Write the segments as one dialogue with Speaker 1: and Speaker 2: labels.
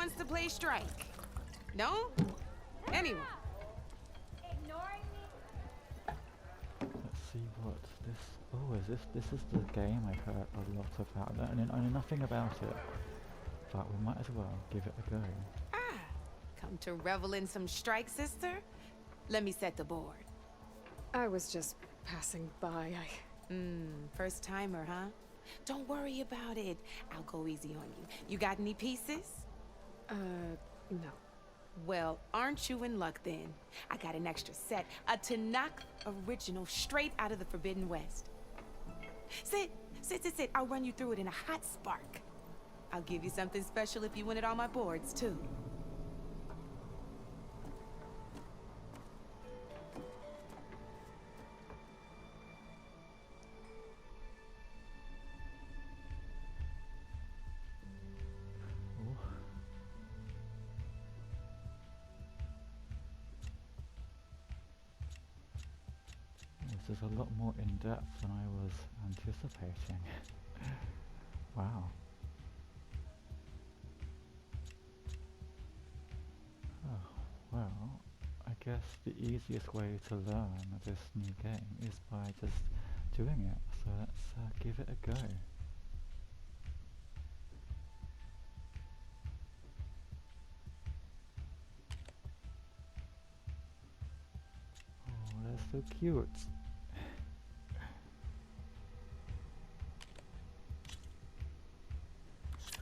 Speaker 1: wants to play strike? No? Anyone?
Speaker 2: Ignoring me?
Speaker 3: Let's see what this... Oh, this is the game I've heard a lot about. I know nothing about it, but we might as well give it a go.
Speaker 1: Ah, come to revel in some strike, sister? Let me set the board.
Speaker 4: I was just passing by.
Speaker 1: First timer, huh? Don't worry about it. I'll go easy on you. You got any pieces?
Speaker 4: No.
Speaker 1: Well, aren't you in luck then? I got an extra set, a Tanakh original straight out of the Forbidden West. Sit. I'll run you through it in a hot spark. I'll give you something special if you win it on my boards, too.
Speaker 3: This is a lot more in-depth than I was anticipating. Wow. Oh, well, I guess the easiest way to learn this new game is by just doing it, so let's give it a go. Oh, they're so cute.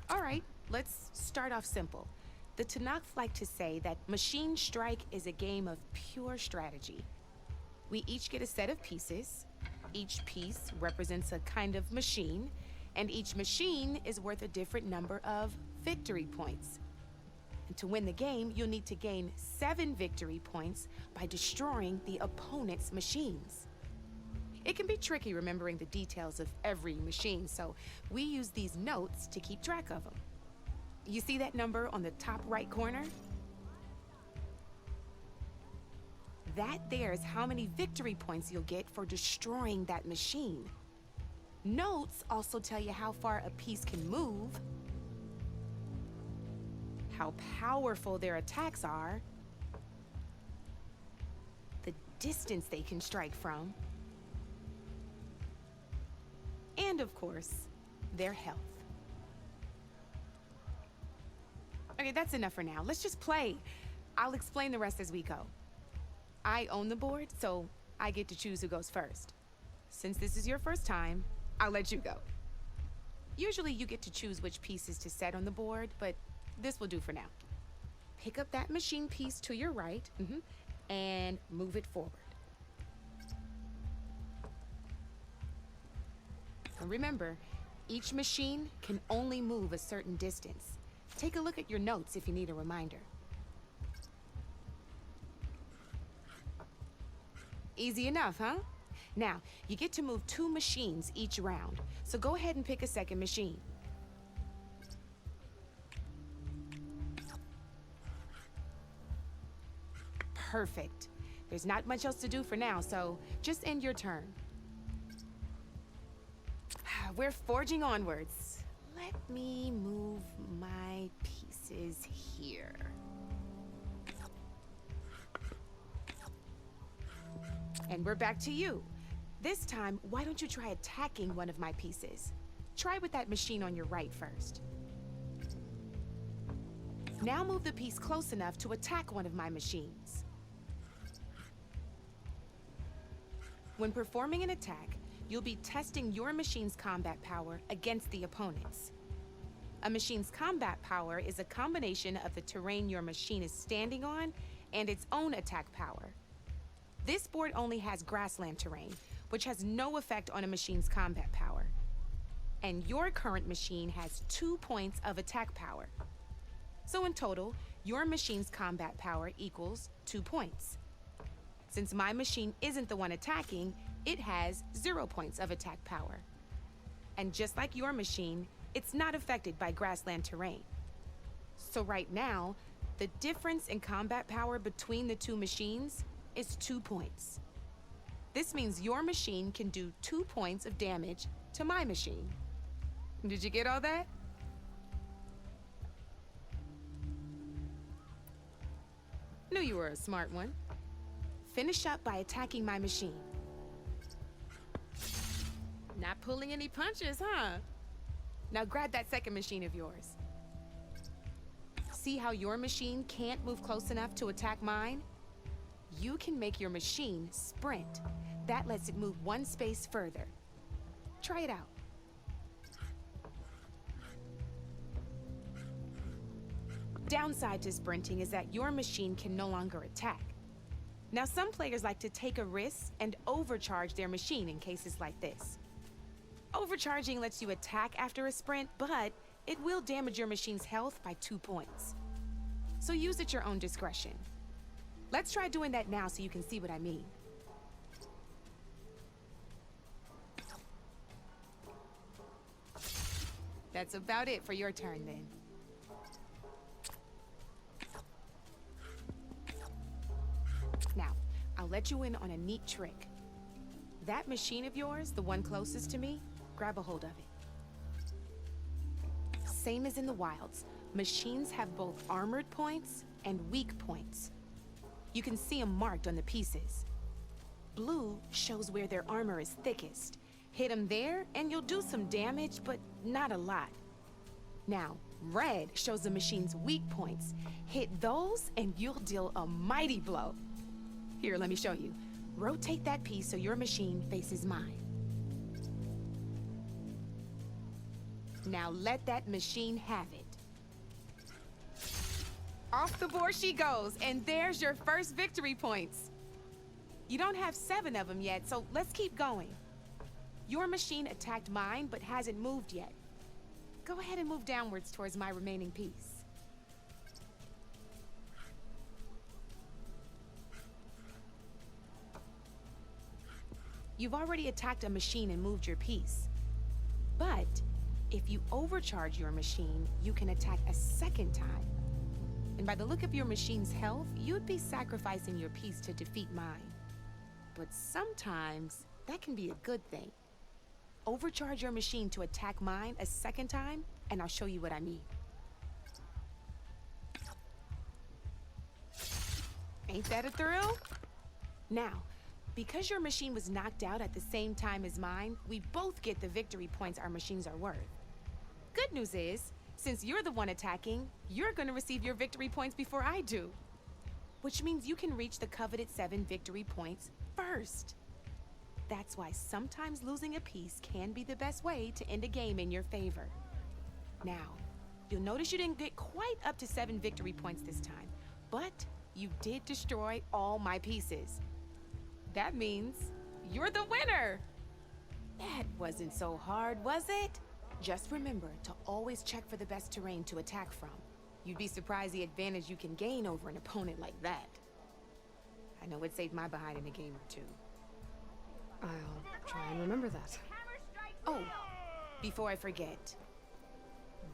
Speaker 1: All right, let's start off simple. The Tanakh like to say that Machine Strike is a game of pure strategy. We each get a set of pieces. Each piece represents a kind of machine, and each machine is worth a different number of victory points. And to win the game, you'll need to gain 7 victory points by destroying the opponent's machines. It can be tricky remembering the details of every machine, so we use these notes to keep track of them. You see that number on the top right corner? That there is how many victory points you'll get for destroying that machine. Notes also tell you how far a piece can move, how powerful their attacks are, the distance they can strike from, and of course, their health. Okay, that's enough for now. Let's just play. I'll explain the rest as we go. I own the board, so I get to choose who goes first. Since this is your first time, I'll let you go. Usually you get to choose which pieces to set on the board, but this will do for now. Pick up that machine piece to your right, and move it forward. And remember, each machine can only move a certain distance. Take a look at your notes if you need a reminder. Easy enough, huh? Now, you get to move 2 machines each round, so go ahead and pick a second machine. Perfect. There's not much else to do for now, so just end your turn. We're forging onwards. Let me move my pieces here. And we're back to you. This time, why don't you try attacking one of my pieces? Try with that machine on your right first. Now move the piece close enough to attack one of my machines. When performing an attack, you'll be testing your machine's combat power against the opponent's. A machine's combat power is a combination of the terrain your machine is standing on and its own attack power. This board only has grassland terrain, which has no effect on a machine's combat power. And your current machine has 2 points of attack power. So in total, your machine's combat power equals 2 points. Since my machine isn't the one attacking, it has 0 points of attack power. And just like your machine, it's not affected by grassland terrain. So right now, the difference in combat power between the 2 machines is 2 points. This means your machine can do 2 points of damage to my machine. Did you get all that? you were a smart one. Finish up by attacking my machine. Not pulling any punches, huh? Now grab that second machine of yours. See how your machine can't move close enough to attack mine? You can make your machine sprint. That lets it move one space further. Try it out. Downside to sprinting is that your machine can no longer attack. Now, some players like to take a risk and overcharge their machine in cases like this. Overcharging lets you attack after a sprint, but it will damage your machine's health by 2 points. So use at your own discretion. Let's try doing that now so you can see what I mean. That's about it for your turn then. Now, I'll let you in on a neat trick. That machine of yours, the one closest to me, grab a hold of it. Same as in the wilds, machines have both armored points and weak points. You can see them marked on the pieces. Blue shows where their armor is thickest. Hit them there and you'll do some damage, but not a lot. Now, red shows the machine's weak points. Hit those and you'll deal a mighty blow. Here, let me show you. Rotate that piece so your machine faces mine. Now let that machine have it. Off the board she goes, and there's your first victory points. You don't have 7 of them yet, so let's keep going. Your machine attacked mine, but hasn't moved yet. Go ahead and move downwards towards my remaining piece. You've already attacked a machine and moved your piece. But if you overcharge your machine, you can attack a second time. And by the look of your machine's health, you'd be sacrificing your piece to defeat mine. But sometimes that can be a good thing. Overcharge your machine to attack mine a second time, and I'll show you what I mean. Ain't that a thrill? Now, because your machine was knocked out at the same time as mine, we both get the victory points our machines are worth. Good news is, since you're the one attacking, you're gonna receive your victory points before I do. Which means you can reach the coveted 7 victory points first. That's why sometimes losing a piece can be the best way to end a game in your favor. Now, you'll notice you didn't get quite up to 7 victory points this time, but you did destroy all my pieces. That means you're the winner! That wasn't so hard, was it? Just remember to always check for the best terrain to attack from. You'd be surprised the advantage you can gain over an opponent like that. I know it saved my behind in a game or 2.
Speaker 4: I'll try and remember that.
Speaker 1: Oh, before I forget,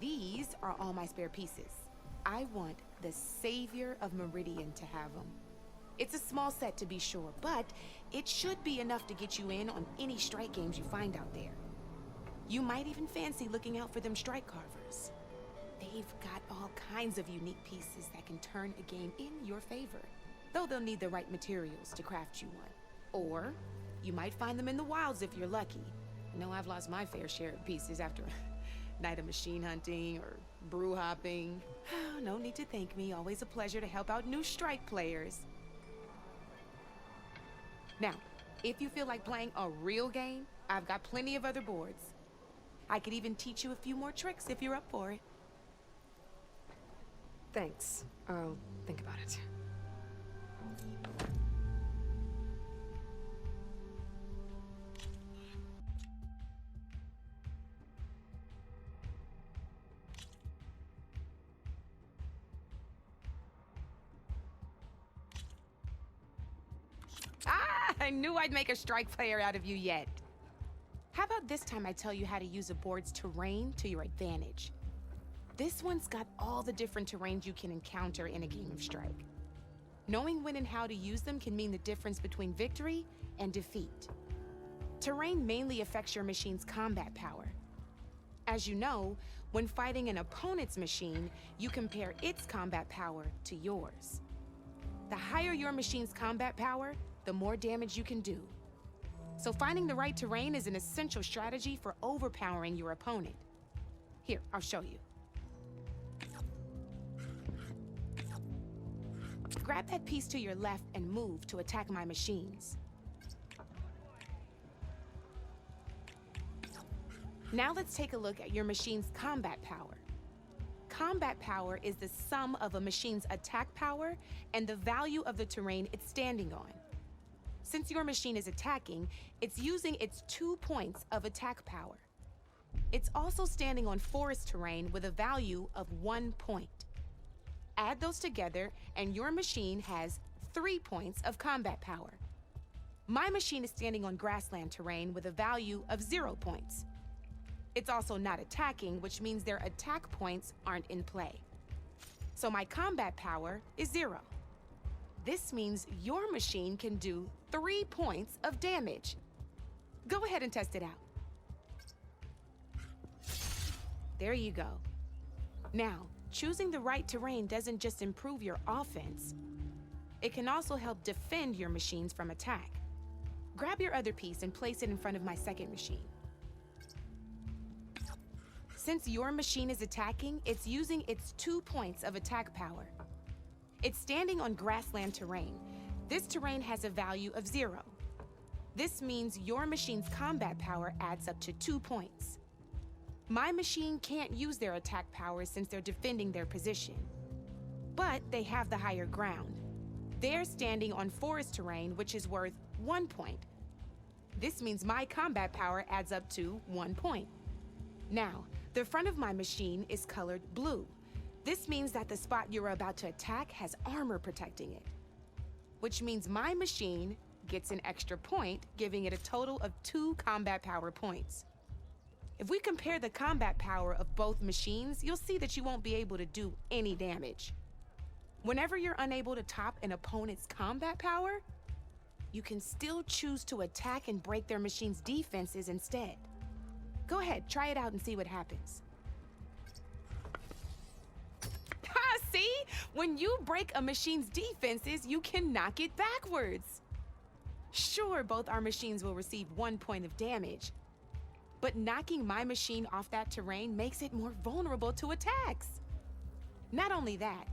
Speaker 1: these are all my spare pieces. I want the Savior of Meridian to have them. It's a small set to be sure, but it should be enough to get you in on any strike games you find out there. You might even fancy looking out for them strike carvers. They've got all kinds of unique pieces that can turn a game in your favor, though they'll need the right materials to craft you one. Or you might find them in the wilds if you're lucky. I know I've lost my fair share of pieces after a night of machine hunting or brew hopping. No need to thank me. Always a pleasure to help out new strike players. Now, if you feel like playing a real game, I've got plenty of other boards. I could even teach you a few more tricks if you're up for it.
Speaker 4: Thanks. I'll think about it.
Speaker 1: I knew I'd make a strike player out of you yet. How about this time I tell you how to use a board's terrain to your advantage? This one's got all the different terrains you can encounter in a game of strike. Knowing when and how to use them can mean the difference between victory and defeat. Terrain mainly affects your machine's combat power. As you know, when fighting an opponent's machine, you compare its combat power to yours. The higher your machine's combat power, the more damage you can do. So finding the right terrain is an essential strategy for overpowering your opponent. Here, I'll show you. Grab that piece to your left and move to attack my machines. Now let's take a look at your machine's combat power. Combat power is the sum of a machine's attack power and the value of the terrain it's standing on. Since your machine is attacking, it's using its 2 points of attack power. It's also standing on forest terrain with a value of 1 point. Add those together, and your machine has 3 points of combat power. My machine is standing on grassland terrain with a value of 0 points. It's also not attacking, which means their attack points aren't in play. So my combat power is 0. This means your machine can do 3 points of damage. Go ahead and test it out. There you go. Now, choosing the right terrain doesn't just improve your offense. It can also help defend your machines from attack. Grab your other piece and place it in front of my second machine. Since your machine is attacking, it's using its 2 points of attack power. It's standing on grassland terrain. This terrain has a value of 0. This means your machine's combat power adds up to 2 points. My machine can't use their attack power since they're defending their position. But they have the higher ground. They're standing on forest terrain, which is worth 1 point. This means my combat power adds up to 1 point. Now, the front of my machine is colored blue. This means that the spot you're about to attack has armor protecting it, which means my machine gets an extra point, giving it a total of 2 combat power points. If we compare the combat power of both machines, you'll see that you won't be able to do any damage. Whenever you're unable to top an opponent's combat power, you can still choose to attack and break their machine's defenses instead. Go ahead, try it out and see what happens. Ha, see? When you break a machine's defenses, you can knock it backwards. Sure, both our machines will receive 1 point of damage, but knocking my machine off that terrain makes it more vulnerable to attacks. Not only that,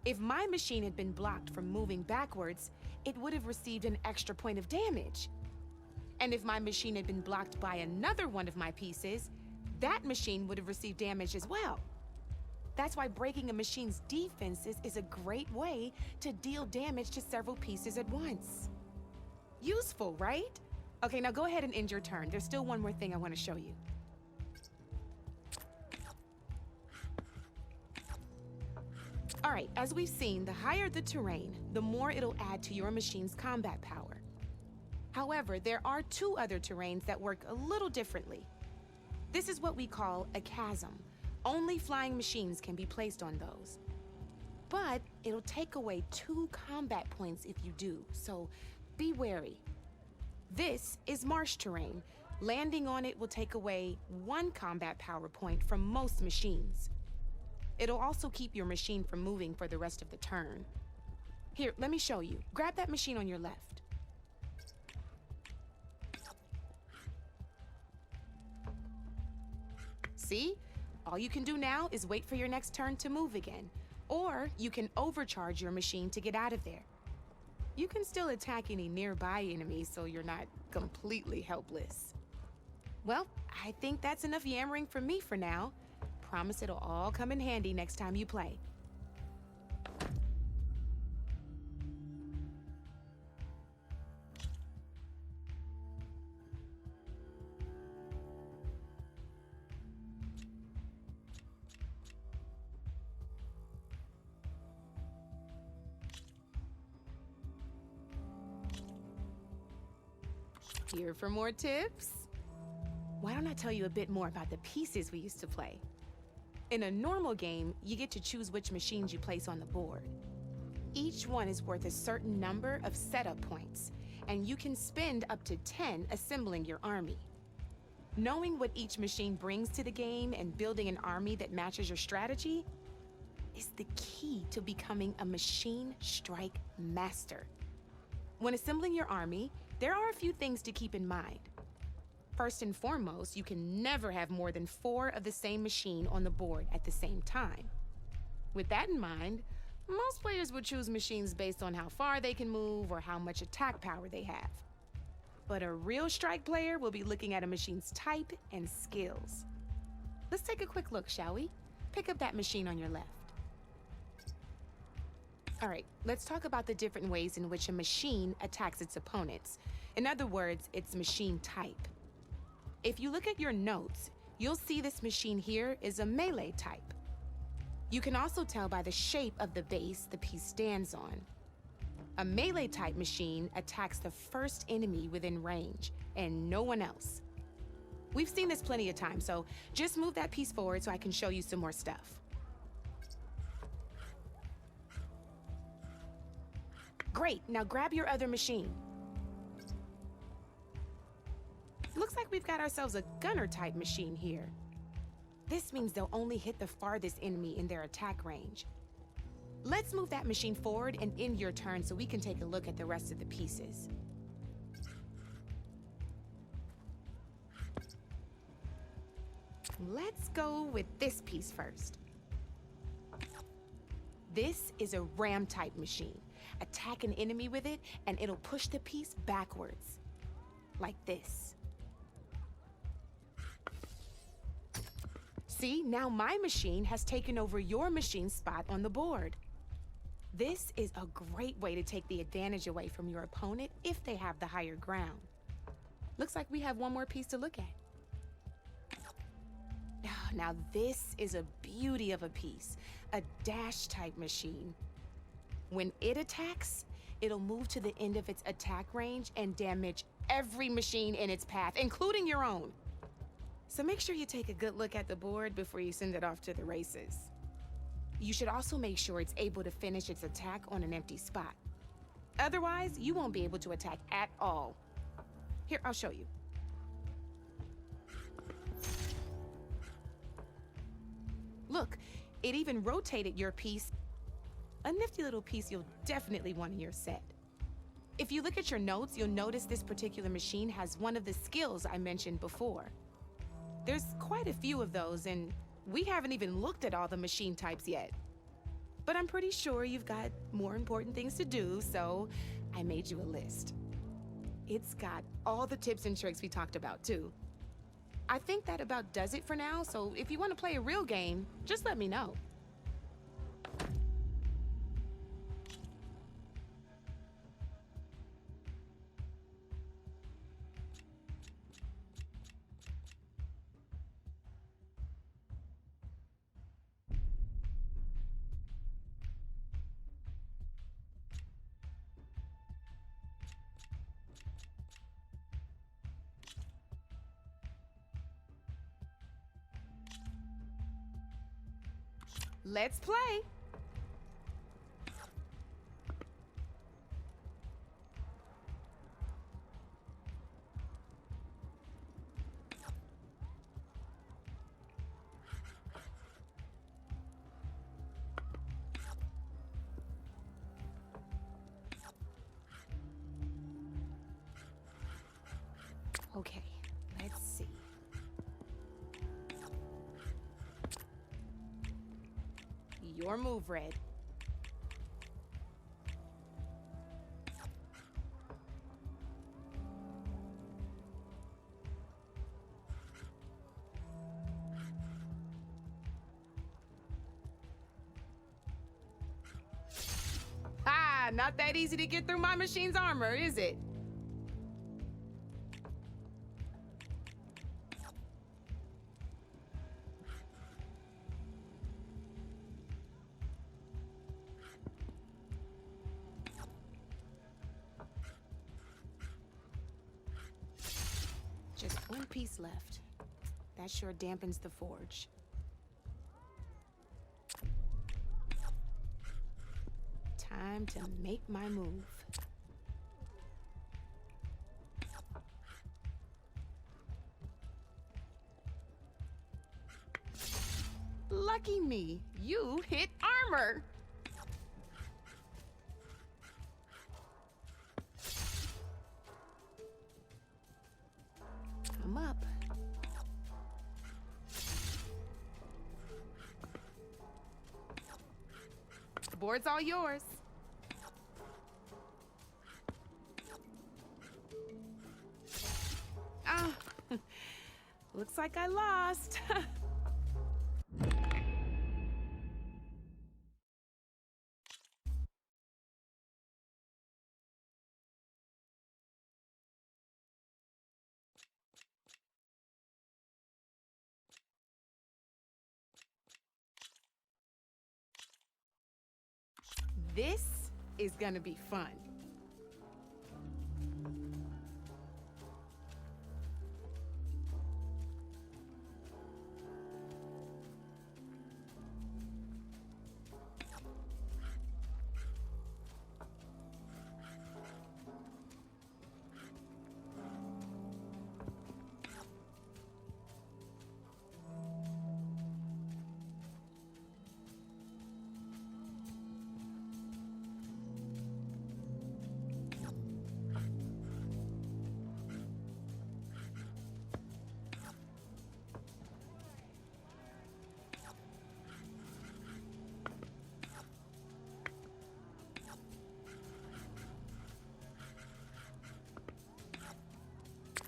Speaker 1: if my machine had been blocked from moving backwards, it would have received an extra point of damage. And if my machine had been blocked by another one of my pieces, that machine would have received damage as well. That's why breaking a machine's defenses is a great way to deal damage to several pieces at once. Useful, right? Okay, now go ahead and end your turn. There's still one more thing I want to show you. All right, as we've seen, the higher the terrain, the more it'll add to your machine's combat power. However, there are 2 other terrains that work a little differently. This is what we call a chasm. Only flying machines can be placed on those. But it'll take away 2 combat points if you do, so be wary. This is marsh terrain. Landing on it will take away 1 combat power point from most machines. It'll also keep your machine from moving for the rest of the turn. Here, let me show you. Grab that machine on your left. See? All you can do now is wait for your next turn to move again, or you can overcharge your machine to get out of there. You can still attack any nearby enemies so you're not completely helpless. Well, I think that's enough yammering from me for now. Promise it'll all come in handy next time you play. Here for more tips? Why don't I tell you a bit more about the pieces we used to play? In a normal game, you get to choose which machines you place on the board. Each one is worth a certain number of setup points, and you can spend up to 10 assembling your army. Knowing what each machine brings to the game and building an army that matches your strategy is the key to becoming a machine strike master. When assembling your army, there are a few things to keep in mind. First and foremost, you can never have more than 4 of the same machine on the board at the same time. With that in mind, most players would choose machines based on how far they can move or how much attack power they have. But a real strike player will be looking at a machine's type and skills. Let's take a quick look, shall we? Pick up that machine on your left. All right, let's talk about the different ways in which a machine attacks its opponents. In other words, its machine type. If you look at your notes, you'll see this machine here is a melee type. You can also tell by the shape of the base the piece stands on. A melee type machine attacks the first enemy within range, and no one else. We've seen this plenty of times, so just move that piece forward so I can show you some more stuff. Great, now grab your other machine. Looks like we've got ourselves a gunner-type machine here. This means they'll only hit the farthest enemy in their attack range. Let's move that machine forward and end your turn so we can take a look at the rest of the pieces. Let's go with this piece first. This is a ram-type machine. Attack an enemy with it, and it'll push the piece backwards. Like this. See, now my machine has taken over your machine's spot on the board. This is a great way to take the advantage away from your opponent if they have the higher ground. Looks like we have one more piece to look at. Now this is a beauty of a piece, a dash-type machine. When it attacks, it'll move to the end of its attack range and damage every machine in its path, including your own. So make sure you take a good look at the board before you send it off to the races. You should also make sure it's able to finish its attack on an empty spot. Otherwise, you won't be able to attack at all. Here, I'll show you. Look, it even rotated your piece. A nifty little piece you'll definitely want in your set. If you look at your notes, you'll notice this particular machine has one of the skills I mentioned before. There's quite a few of those, and we haven't even looked at all the machine types yet. But I'm pretty sure you've got more important things to do, so I made you a list. It's got all the tips and tricks we talked about, too. I think that about does it for now, so if you want to play a real game, just let me know. Let's play. Okay, let's see. Your move, Red. Ah, not that easy to get through my machine's armor, is it? Just one piece left. That sure dampens the forge. Time to make my move. Lucky me, you hit armor. I'm up. Board's all yours. Ah, looks like I lost. This is gonna be fun.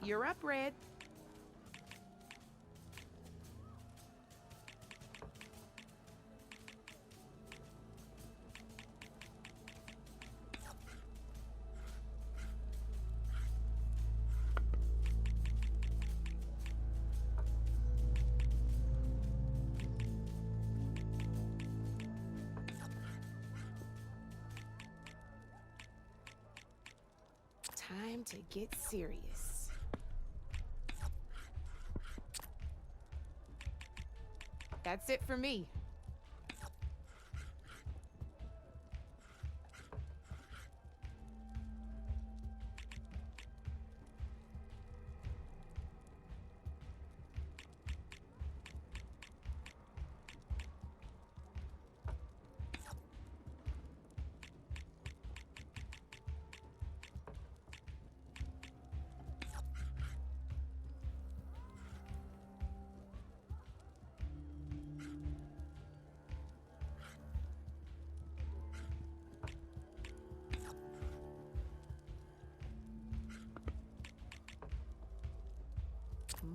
Speaker 1: You're up, Red. Time to get serious. That's it for me.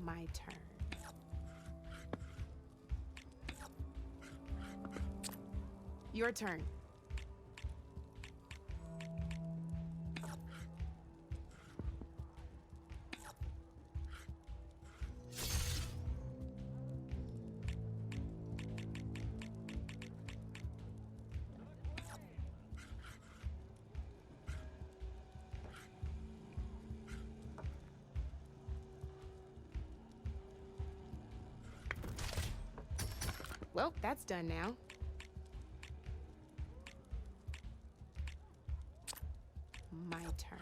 Speaker 1: My turn. Your turn. Well, that's done now. My turn.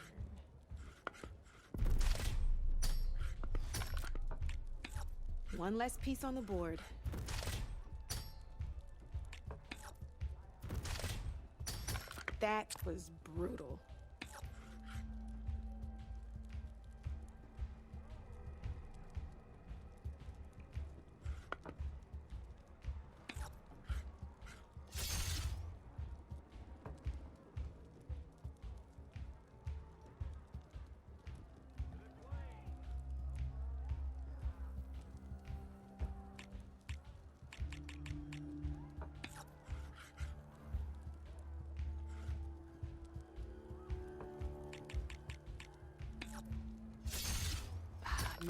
Speaker 1: One less piece on the board. That was brutal.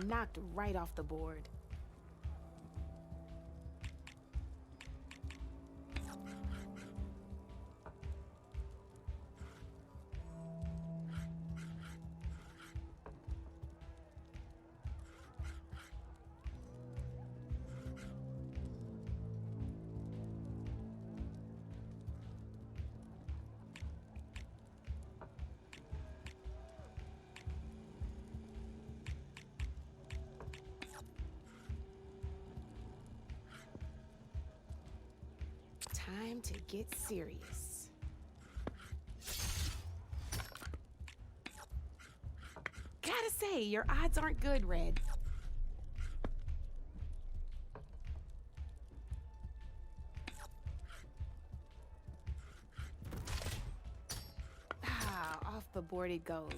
Speaker 1: Knocked right off the board. Time to get serious. Gotta say, your odds aren't good, Red. Ah, off the board it goes.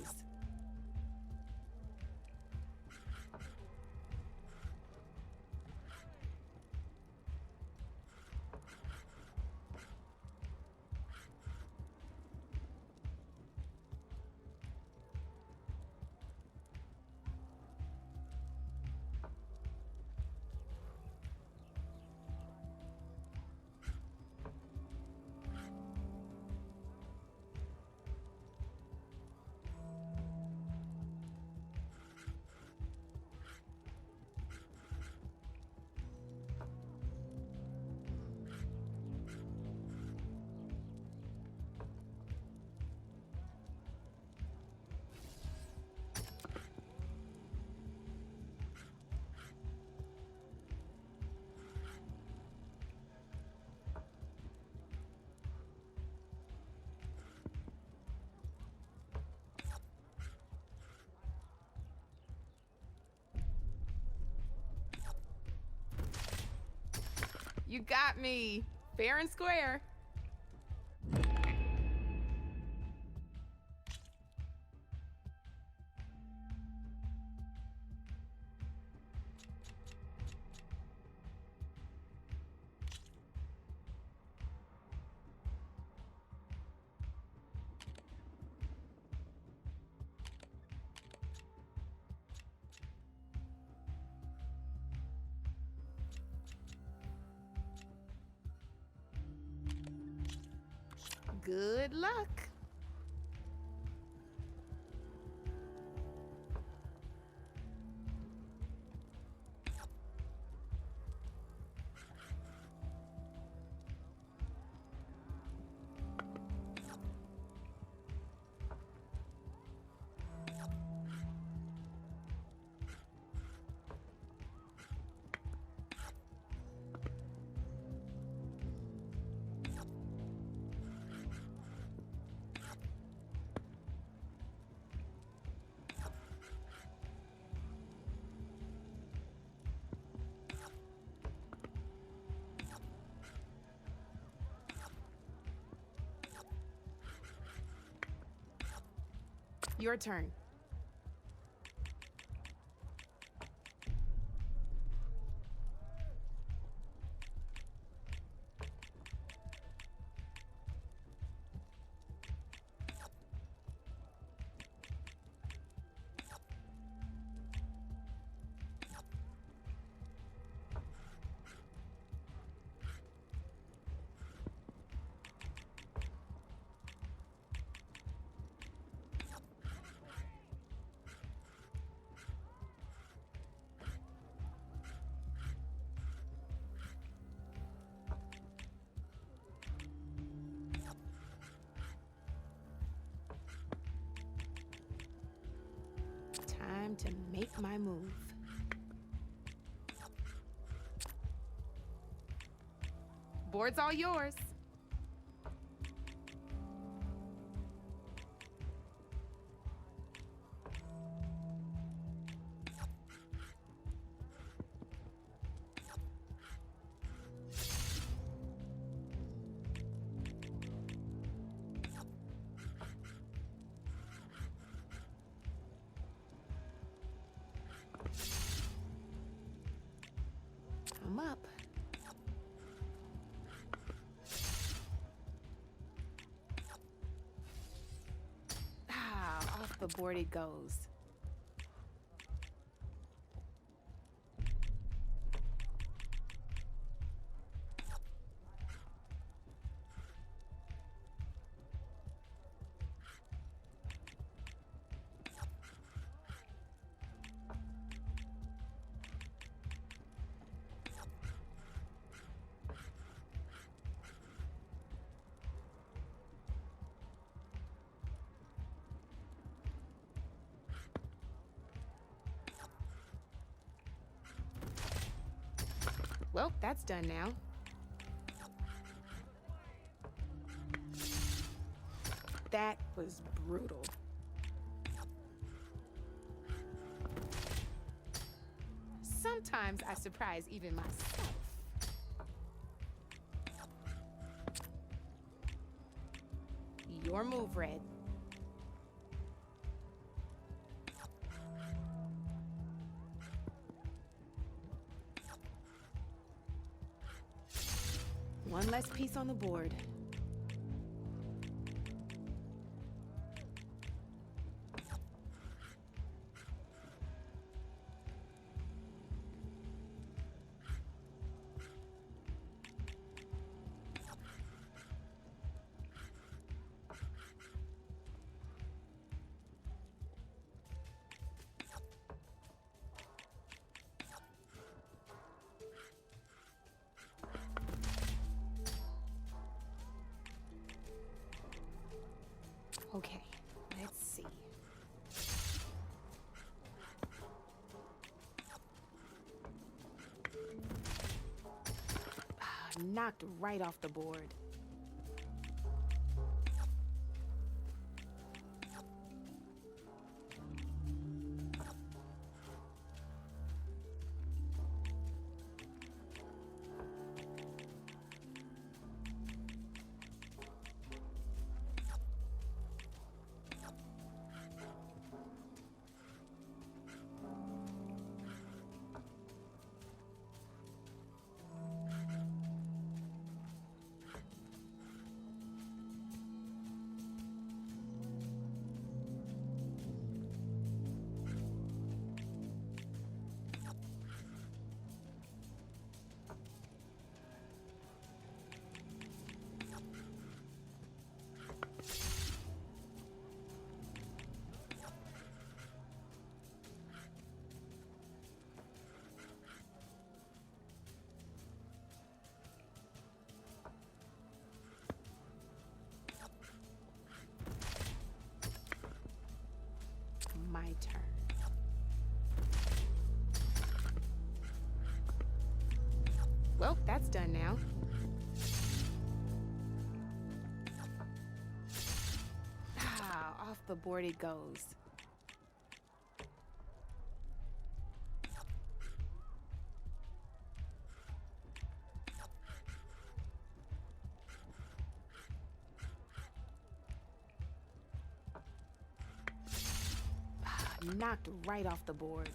Speaker 1: You got me. Fair and square. Good luck. Your turn. Time to make my move. Board's all yours. I'm up. Ah, off the board it goes. Well, that's done now. That was brutal. Sometimes I surprise even myself. Your move, Red. One less piece on the board. Okay, let's see. Knocked right off the board. My turn. Well, that's done now. Off the board it goes. Knocked right off the board.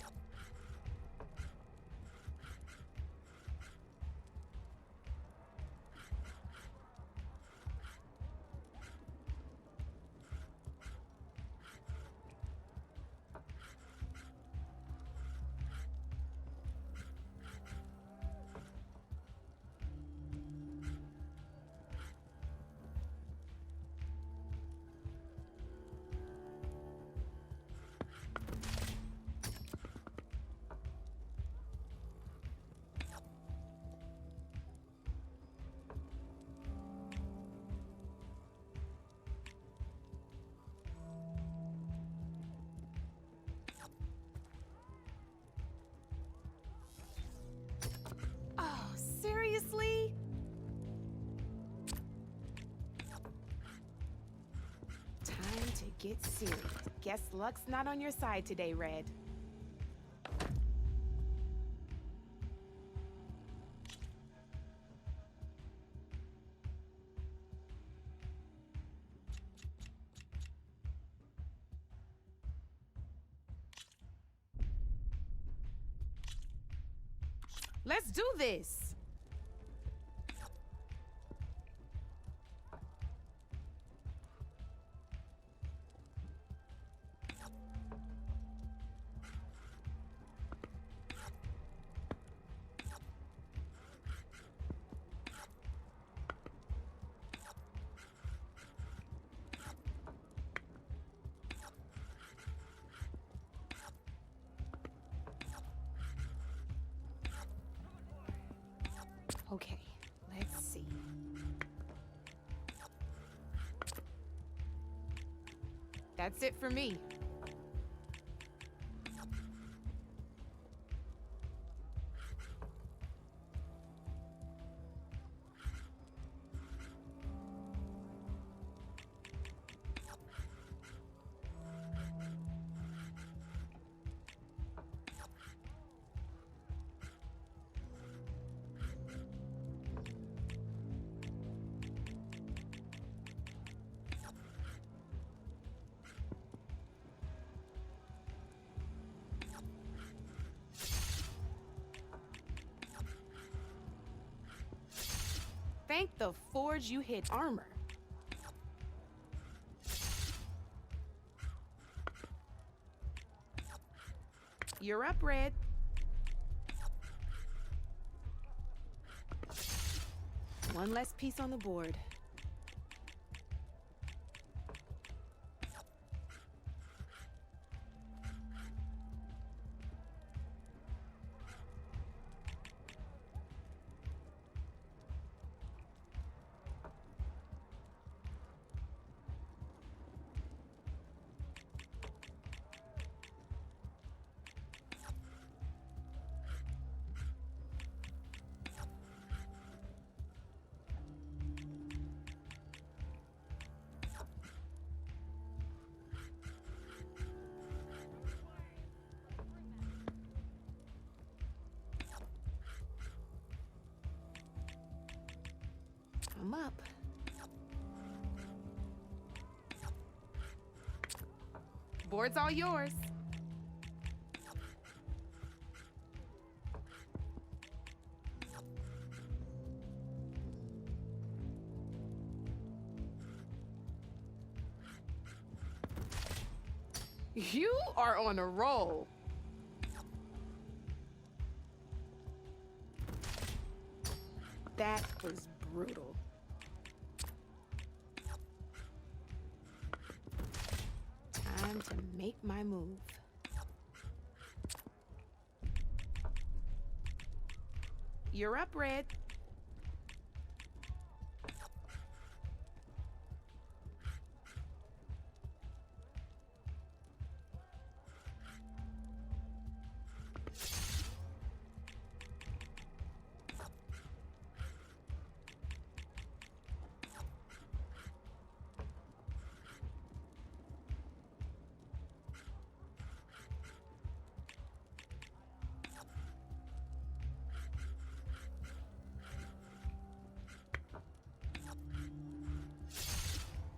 Speaker 1: Seriously? Time to get serious. Guess luck's not on your side today, Red. Let's do this! Okay, let's see. That's it for me. Thank the forge you hit armor. You're up, Red. One less piece on the board. I'm up. Board's all yours. You are on a roll. That was brutal. Time to make my move. You're up, Red.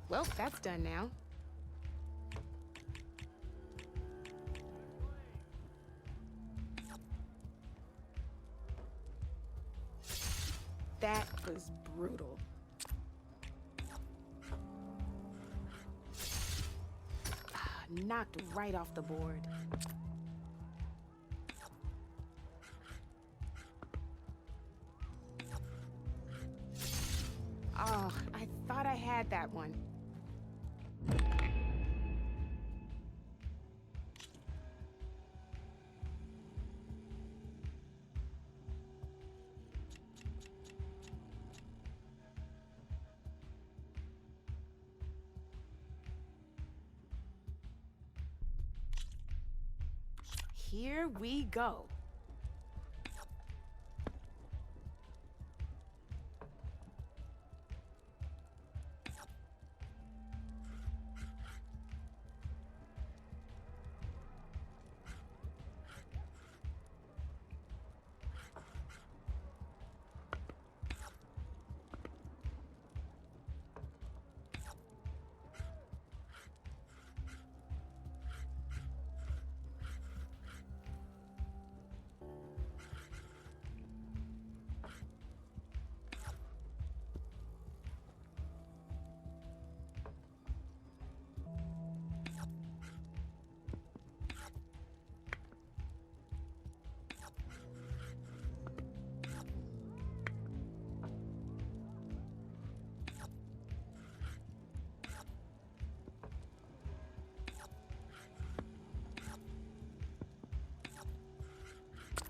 Speaker 1: Well, that's done now. That was brutal. Knocked right off the board. Oh, I thought I had that one. Here we go.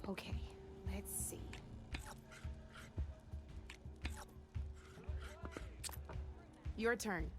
Speaker 1: Okay, let's see. Your turn.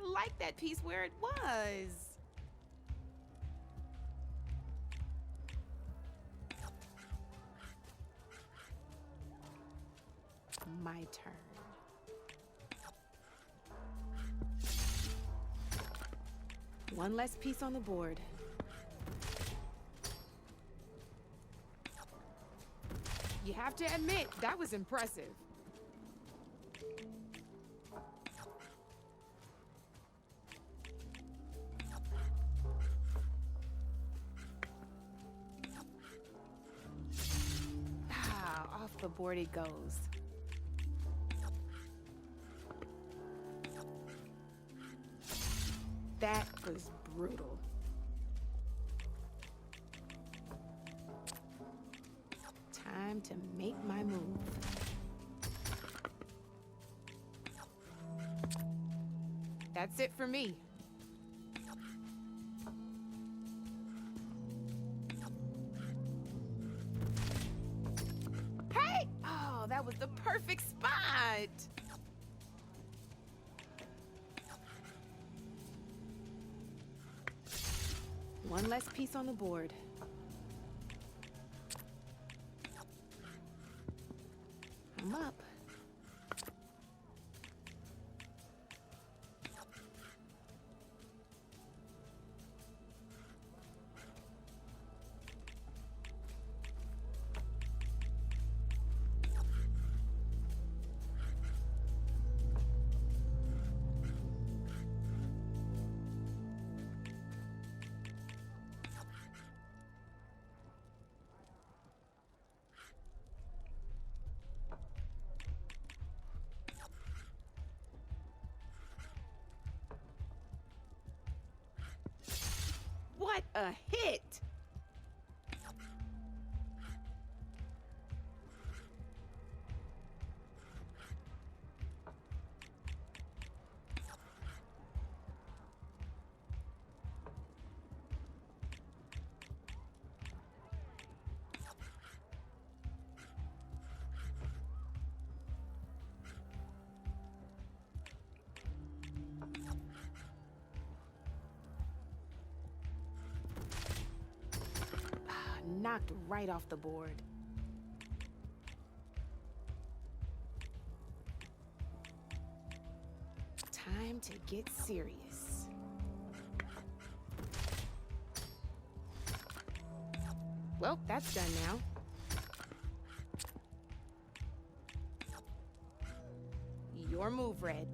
Speaker 1: I like that piece where it was. My turn. One less piece on the board. You have to admit, that was impressive. Ah, off the board it goes. That was brutal. Time to make my move. That's it for me. Hey! Oh, that was the perfect spot. One less piece on the board. I'm up. What a hit! Knocked right off the board. Time to get serious. Well, that's done now. Your move, Red.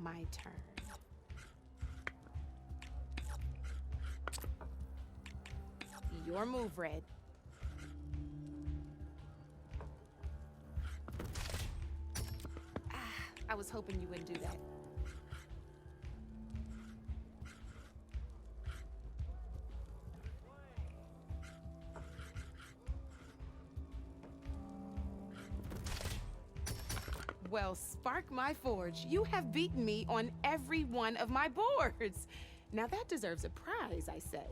Speaker 1: My turn. Your move, Red. I was hoping you wouldn't do that. Well, spark my forge. You have beaten me on every one of my boards. Now that deserves a prize, I say.